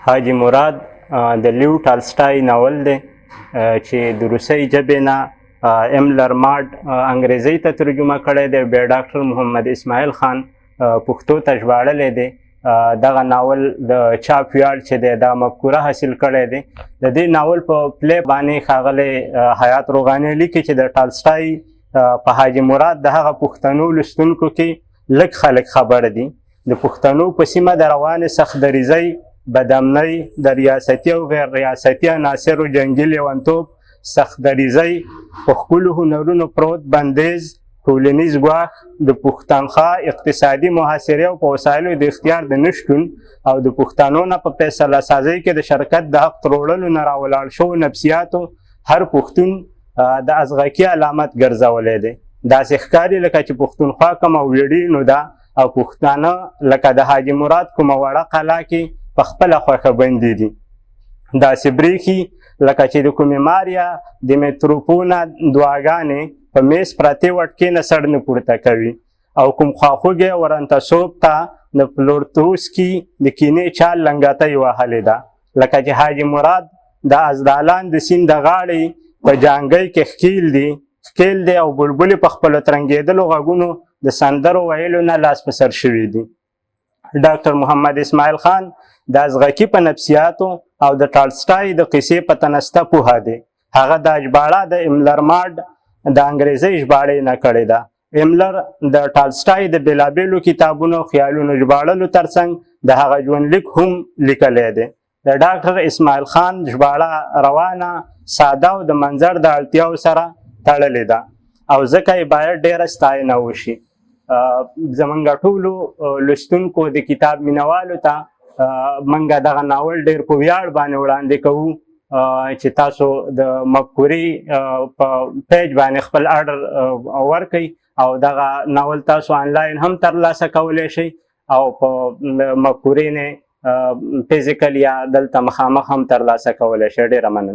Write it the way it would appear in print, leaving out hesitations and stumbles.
حاجي مراد د لیو ټالسټای ناول دی چې د روسۍ ژبې نه ایملر مارډ انګریزۍ ته ترجمه کړی دی. بیا ډاکټر محمد اسماعیل خان پښتو ته ژباړلی دی. دغه ناول د چاپ ویاړ چې دی دا مفکوره حاصل کړی دی. د دې ناول په پلی باندې ښاغلی حیات روغاني لیکي چې د ټالسټای په حاجي مراد د هغه پښتنو لوستونکو کې لږ خلک خبر دي. د پښتنو په سیمه د روانې سختدریزۍ، بدامنۍ، د ریاستي او غیر ریاستي عناصرو جنګي لیونتوب، سختدریزۍ، په ښکلو هنرونو پروت بندیز، ټولنیز ګواښ، د پښتونخوا اقتصادي محاصرې او په وسایلو د اختیار د نشتون او د پښتنو نه په فیصله سازۍ کې د شرکت د حق تروړلو نه راولاړ شوو نفسیاتو هر پښتون د ازغکي علامت ګرځولی دی. داسې ښکاري لکه چې پښتونخوا کومه ویړي نو ده او پښتانه لکه د حاجي مراد کومه وړه قلا کې په خپله خوښه بندي دي. داسې برېښي لکه چې د کومې ماریا د میتروپو نه دعاګانې په میز پرتې وټکې نه سر نه پورته کوي او کوم خواخوږی ورنتسوب ته د پلورتوسکي د کینې چال لنګتۍ وهلې ده. لکه چې حاجي مراد د ازدالان د سیند د غاړې په جانګۍ کې ښکیل دی او بلبلې په خپلو ترنګېدلو غږونو د سندرو ویلو نه لاس په سر شوي دي. ډاکټر محمد اسماعیل خان د ازغکي په نفسیاتو او د ټالسټای د قصې په تنسته پوهه دی. هغه دا ژباړه د ایملر مارډ د انګریزۍ ژباړې نه کړې ده. ایملر د ټالسټای د بېلابېلو کتابونو خیالونو ژباړلو ترڅنګ د هغه ژوندلیک هم لیکلی دی. د ډاکټر اسماعیل خان ژباړه روانه، ساده او د منظر د اړتیاو سره تړلې ده او ځکه یې باید ډېره ستاینه وشي. زمونږ ټولو لوستونکو د کتاب مینوالو ته موږ دغه ناول ډېر په ویاړ باندې وړاندې کوو چې تاسو د مفکورې په پیج باندې خپل اډر ورکئ او دغه ناول تاسو آنلاین هم ترلاسه کولی شئ او په مفکورې نه فزیکل یا دلته مخامخ هم ترلاسه کولی شئ. ډېره مننه.